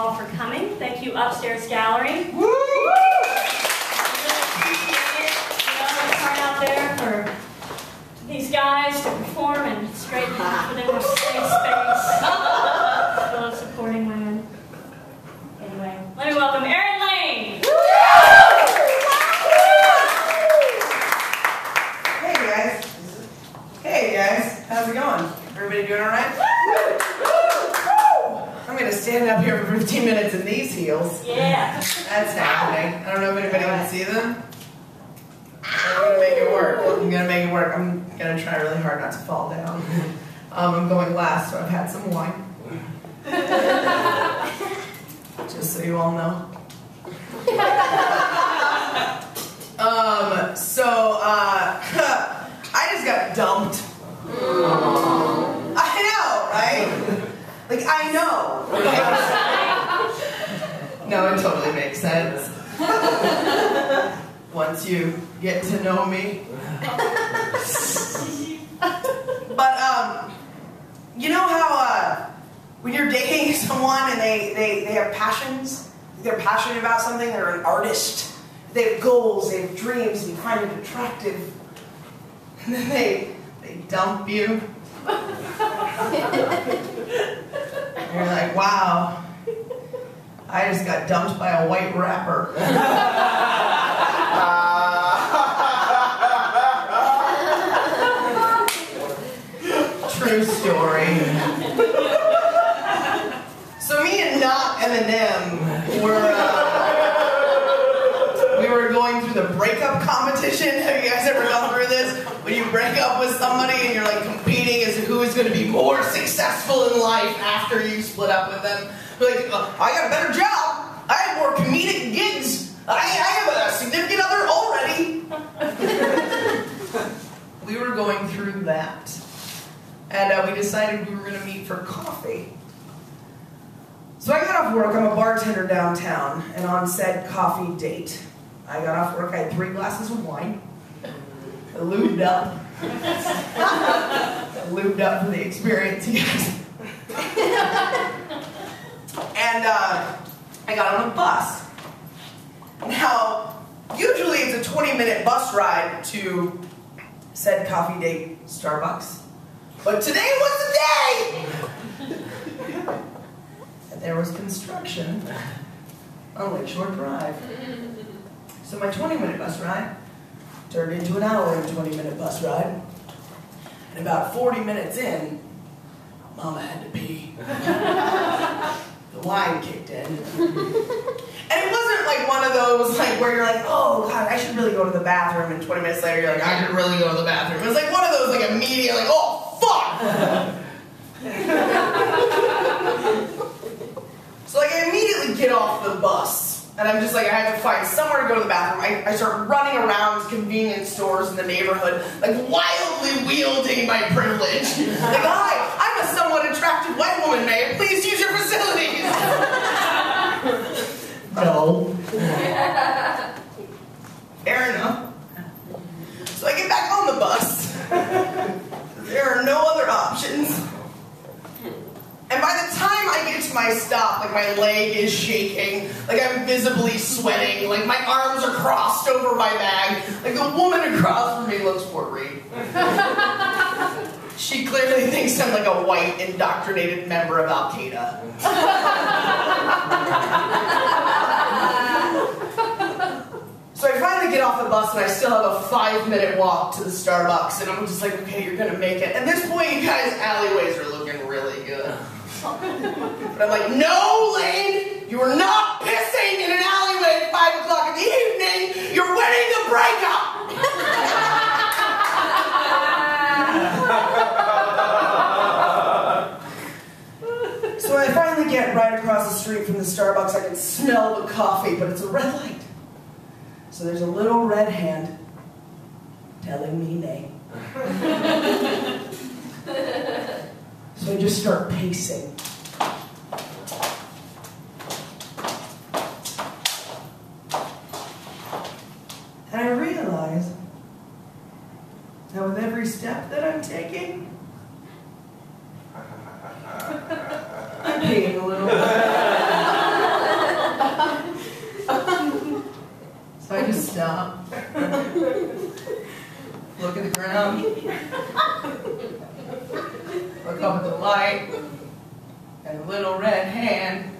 all for coming. Thank you, Upstairs Gallery. Woo! Hard out there for these guys to perform and straighten up within their safe space. I love supporting women. Anyway, let me welcome Erin Lane. Hey guys, how's it going? Everybody doing all right? I'm gonna stand up here for 15 minutes in these heels. Yeah. That's happening. I don't know if anybody can see them. I'm gonna make it work. I'm gonna try really hard not to fall down. I'm going last, so I've had some wine. Just so you all know. I just got dumped. I know, right? Like, I know. No, it totally makes sense. Once you get to know me. But, you know how when you're dating someone and they have passions, they're passionate about something, they're an artist, they have goals, they have dreams, and you find it attractive, and then they dump you. And you're like, wow, I just got dumped by a white rapper. True story. So me and Not Eminem we were going through the breakup competition. Have you guys ever gone through this? When you break up with somebody and you're like competing as to who is going to be more successful in life after you split up with them. You're like, I got a better job. I have more comedic gigs. I have a significant other already. We were going through that. And we decided we were going to meet for coffee. So I got off work. I'm a bartender downtown. And on said coffee date, I got off work. I had 3 glasses of wine. I lubed up. I lubed up for the experience, you guys. And I got on a bus. Now, usually it's a 20-minute bus ride to said coffee date Starbucks. But today was the day! And there was construction on Lakeshore Drive. So my 20-minute bus ride turned into an hour and 20-minute bus ride. And about 40 minutes in, Mama had to pee. The wine kicked in. And it wasn't like one of those like where you're like, oh God, I should really go to the bathroom, and 20 minutes later you're like, I should really go to the bathroom. It was like one of those like immediate like, oh fuck! So like I immediately get off the bus. And I'm just like, I have to find somewhere to go to the bathroom. I start running around convenience stores in the neighborhood, like wildly wielding my privilege. Like, hi, I'm a somewhat attractive white woman. May I please use your facilities? No. Fair enough. So I get back on the bus. There are no other options. And by the time I get to my stop, like my leg is shaking, like I'm visibly sweating, like my arms are crossed over my bag, like the woman across from me looks worried. She clearly thinks I'm like a white, indoctrinated member of Al-Qaeda. So I finally get off the bus and I still have a 5-minute walk to the Starbucks, and I'm just like, okay, you're gonna make it. At this point, you guys, alleyways are looking really good. But I'm like, no, Lane, you are not pissing in an alleyway at 5 o'clock in the evening. You're winning the breakup. So I finally get right across the street from the Starbucks. I can smell the coffee, but it's a red light. So there's a little red hand telling me nay. So I just start pacing. And I realize that with every step that I'm taking, I'm peeing a little bit. a little red hand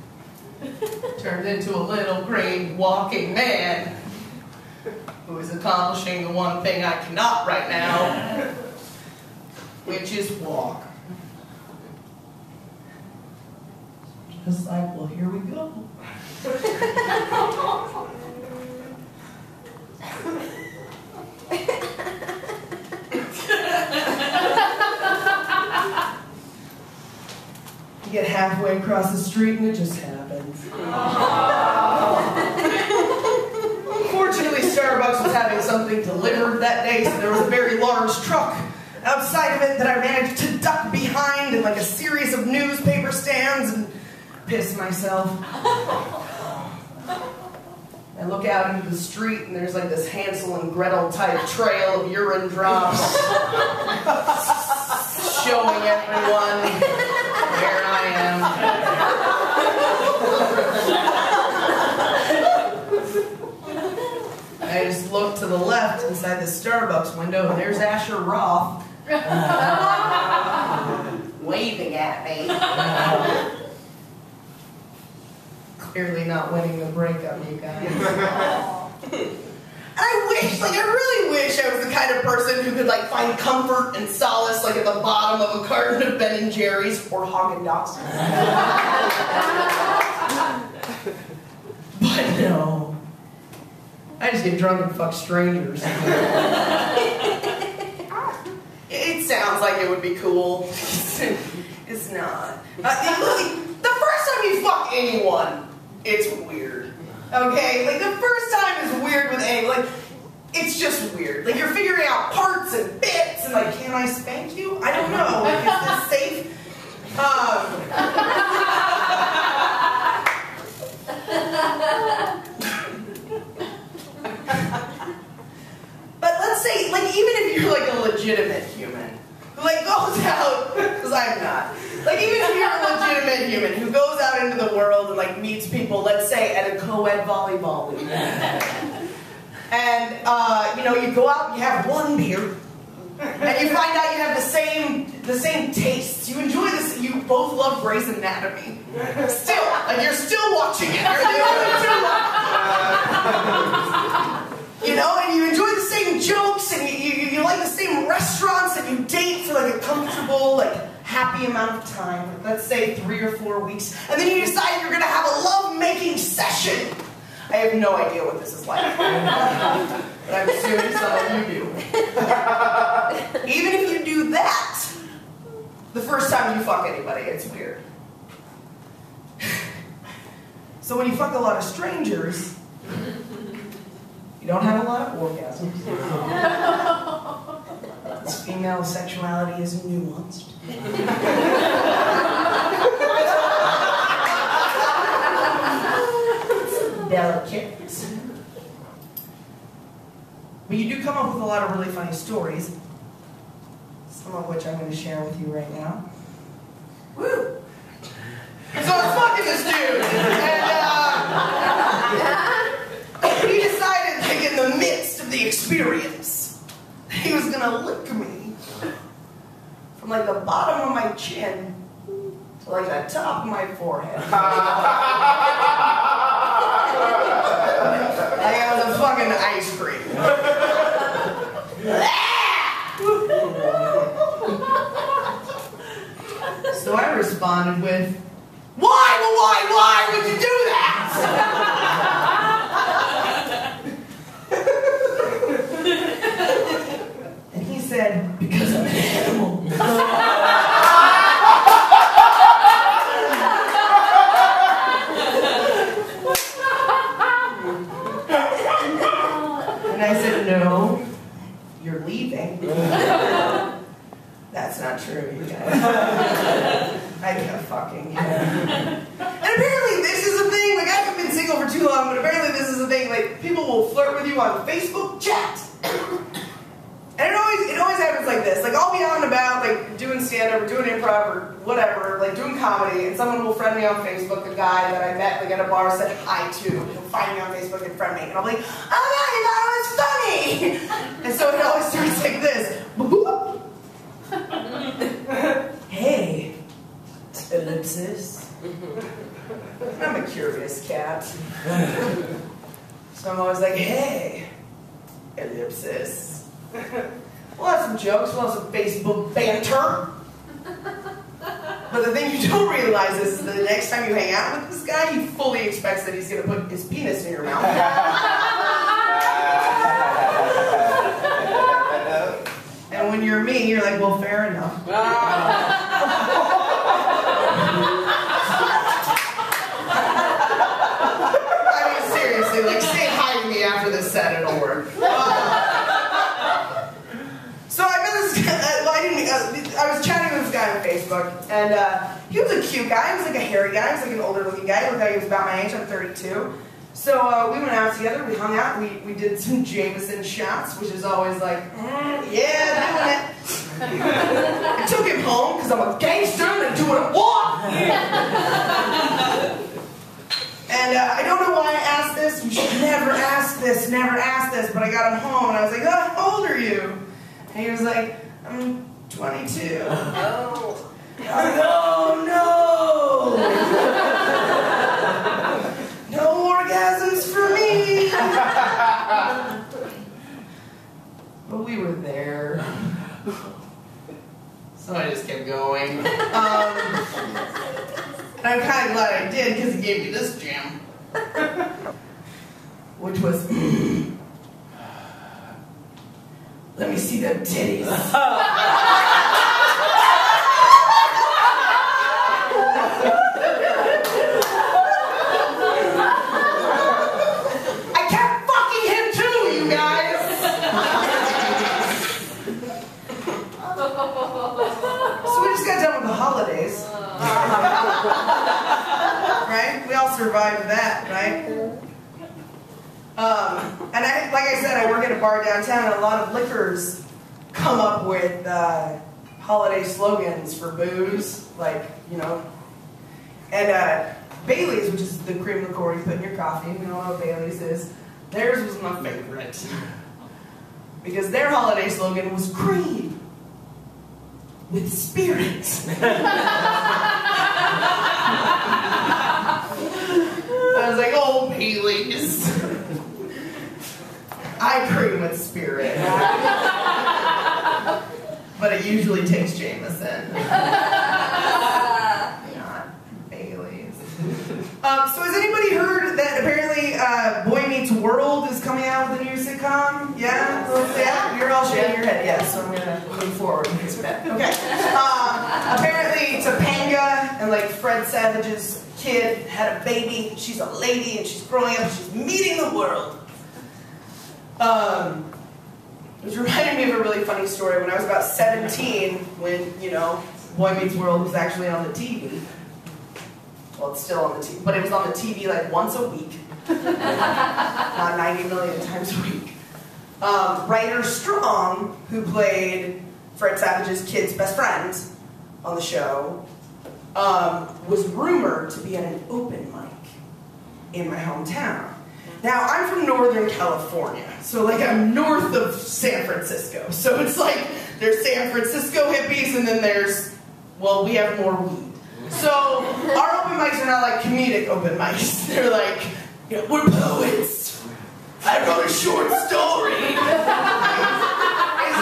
turned into a little green walking man who is accomplishing the one thing I cannot right now, which is walk. Just like, well, here we go. You get halfway across the street and it just happens. Fortunately, Starbucks was having something delivered that day, so there was a very large truck outside of it that I managed to duck behind in like a series of newspaper stands and piss myself. I look out into the street and there's like this Hansel and Gretel type trail of urine drops showing everyone where I am. I just look to the left inside the Starbucks window and there's Asher Roth waving at me. Clearly not winning the breakup, you guys. I really wish I was the kind of person who could like find comfort and solace like at the bottom of a carton of Ben & Jerry's or Haagen-Dazs. But no. I just get drunk and fuck strangers. It sounds like it would be cool. It's not. The first time you fuck anyone, it's weird. Okay? Like, the first time is weird with anyone. Like, it's just weird. Like, you're figuring out parts and bits, and like, can I spank you? I don't know. Like, is this safe? But let's say, like, even if you're like a legitimate human, who like goes out, because I'm not. Like, even if you're a legitimate human who goes out into the world and like meets people, let's say at a co-ed volleyball league, and you know, you go out and you have one beer, and you find out you have the same tastes. You enjoy this. You both love Grey's Anatomy. Still, like you're still watching it. You're the only two. You know, and you enjoy the same jokes, and you like the same restaurants, and you date for like a comfortable, like happy amount of time. Like, let's say 3 or 4 weeks, and then you decide you're gonna have a love-making session. I have no idea what this is like, but I'm assuming some of you do. Even if you do that, the first time you fuck anybody, it's weird. So when you fuck a lot of strangers, you don't have a lot of orgasms. Female sexuality is nuanced. It's delicate. But you do come up with a lot of really funny stories, some of which I'm going to share with you right now. Woo! So I was fucking this dude, and he decided, like in the midst of the experience, he was gonna lick me from like the bottom of my chin to like the top of my forehead. Like I was a fucking ice cream. So I responded with, why would you do that? And he said, because I'm an animal. And I said, no, you're leaving. That's not true, you guys. I kept fucking. And apparently this is a thing, like I haven't been single for too long, but apparently this is a thing, like people will flirt with you on Facebook chat. And it always happens like this. Like I'll be out and about, like doing stand-up or doing improv or whatever, like doing comedy, and someone will friend me on Facebook, the guy that I met like at a bar said hi to. He'll find me on Facebook and friend me. And I'll be like, oh yeah, you thought it was funny! And so it always starts like this. Hey, ellipsis. I'm a curious cat. So I'm always like, hey, ellipsis. We'll have some jokes, we'll have some Facebook banter. But the thing you don't realize is that the next time you hang out with this guy, he fully expects that he's going to put his penis in your mouth. And when you're me, you're like, well, fair enough. I mean, seriously, like, say hi to me after this set, it'll work. So I met this guy, I was chatting with this guy on Facebook, and he was a cute guy. He was like a hairy guy. He was like an older looking guy. He looked like he was about my age. I'm 32. So we went out together. We hung out. We did some Jameson shots, which is always like, yeah, doing it. I took him home because I'm a gangster and do what I want. And I don't know why I asked this. You should never ask this, but I got him home, and I was like, oh, how old are you? And he was like, I'm 22. Oh. Oh, no. No orgasms for me. But we were there. So I just kept going. I'm kind of glad I did because he gave me this jam. Which was, let me see them titties. I kept fucking him too, you guys. So we just got done with the holidays. Right? We all survived that, right? And like I said, I work at a bar downtown, and a lot of liquors come up with holiday slogans for booze, like, you know. And Bailey's, which is the cream liqueur you put in your coffee, we all know what Bailey's is, theirs was my favorite. Because their holiday slogan was cream with spirit. I was like, oh, Bailey's. I cream with spirit. But it usually takes Jameson. Not Bailey's. So has anybody heard that apparently Boy Meets World is coming out with a new sitcom? Yeah? Yeah? You're all shaking your head. Yes, so I'm going to move forward with this bit. Okay. Apparently Topanga and like Fred Savage's kid had a baby. She's a lady and she's growing up. She's meeting the world. Which reminded me of a really funny story. When I was about 17, when, you know, Boy Meets World was actually on the TV. Well, it's still on the TV, but it was on the TV like once a week. Not 90 million times a week. Ryder Strong, who played Fred Savage's kid's best friend on the show, was rumored to be at an open mic in my hometown. Now, I'm from Northern California, so like I'm north of San Francisco. So it's like there's San Francisco hippies and then there's, well, we have more weed. So our open mics are not like comedic open mics. They're like, you know, we're poets. I wrote a short story. It's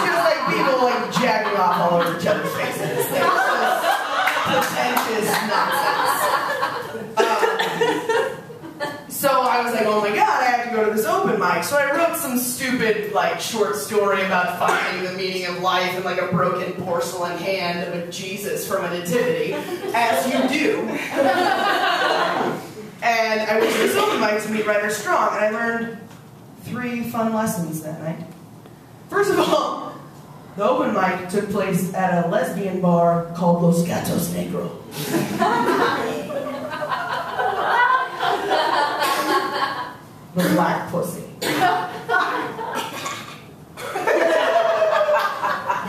just like people like jacking off all over each other's faces. It's just pretentious nonsense. So I was like, oh my god, I have to go to this open mic. So I wrote some stupid, like, short story about finding the meaning of life in, like, a broken porcelain hand of a Jesus from a nativity, as you do. And I went to this open mic to meet Ryder Strong, and I learned 3 fun lessons that night. First of all, the open mic took place at a lesbian bar called Los Gatos Negros. The black pussy. You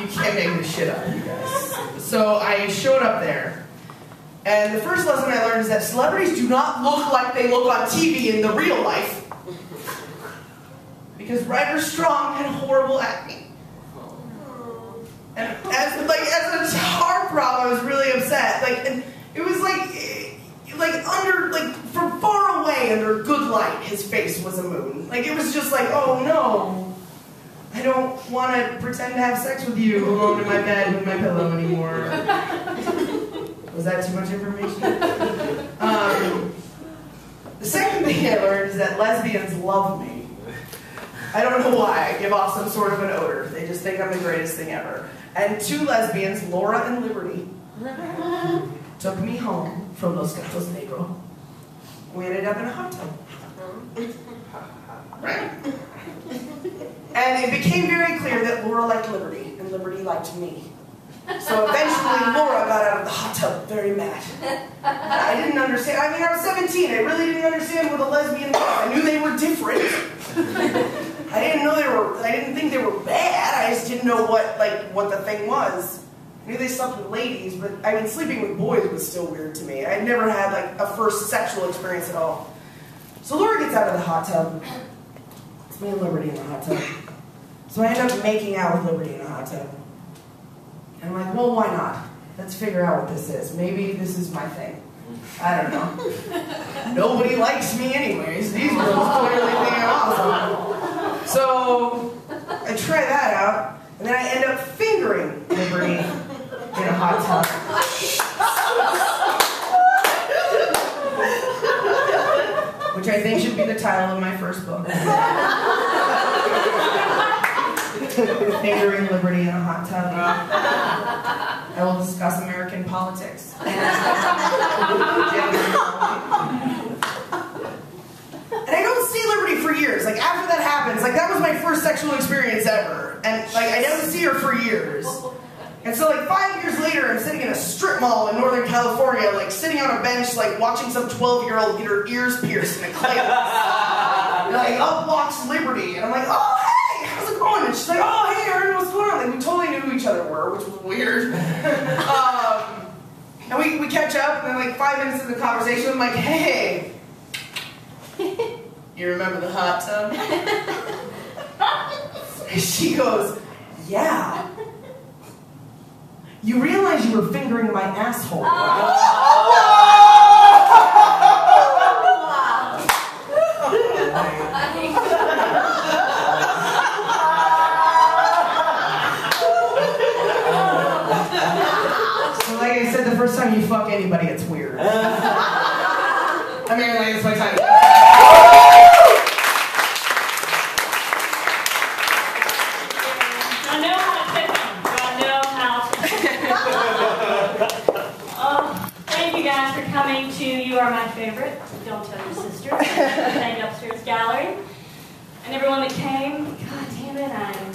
can't make this shit up, you guys. So I showed up there, and the first lesson I learned is that celebrities do not look like they look on TV in the real life. Because Ryder Strong had horrible acne. And as a heartthrob, I was really upset. Like, and it was like, from far away under good light, his face was a moon. Like, it was just like, oh no, I don't want to pretend to have sex with you alone in my bed with my pillow anymore. Was that too much information? The second thing I learned is that lesbians love me. I don't know why. I give off some sort of an odor. They just think I'm the greatest thing ever. And two lesbians, Laura and Liberty, took me home from Los Gatos Negros. We ended up in a hot tub. Right? And it became very clear that Laura liked Liberty, and Liberty liked me. So eventually, Laura got out of the hot tub very mad. I didn't understand. I mean, I was 17. I really didn't understand what a lesbian was. I knew they were different. I didn't think they were bad. I just didn't know what the thing was. I knew they slept with ladies, but I mean, sleeping with boys was still weird to me. I'd never had a first sexual experience at all. So Laura gets out of the hot tub. It's me and Liberty in the hot tub. So I end up making out with Liberty in the hot tub. And I'm like, well, why not? Let's figure out what this is. Maybe this is my thing. I don't know. Nobody likes me anyways. These girls clearly think I'm awesome. So I try that out, and then I end up fingering Liberty in a hot tub. Which I think should be the title of my first book. Fingering Liberty in a hot tub. I will discuss American politics. And I don't see Liberty for years. Like, after that happens, that was my first sexual experience ever. And, I don't see her for years. And so, 5 years later, I'm sitting in a strip mall in Northern California, sitting on a bench, watching some 12-year-old get her ears pierced in a clay. And, up walks Liberty. And I'm like, oh, hey, how's it going? And she's like, oh, hey, Aaron, what's going on? We totally knew who each other were, which was weird. And we catch up, and then 5 minutes into the conversation, I'm like, hey, you remember the hot tub? And she goes, yeah. You realize you were fingering my asshole, right? So like I said, the first time you fuck anybody, it's weird. I mean, it's my time. Coming to You Are My Favorite, Don't Tell Your Sister, Upstairs Gallery, and everyone that came, god damn it, I'm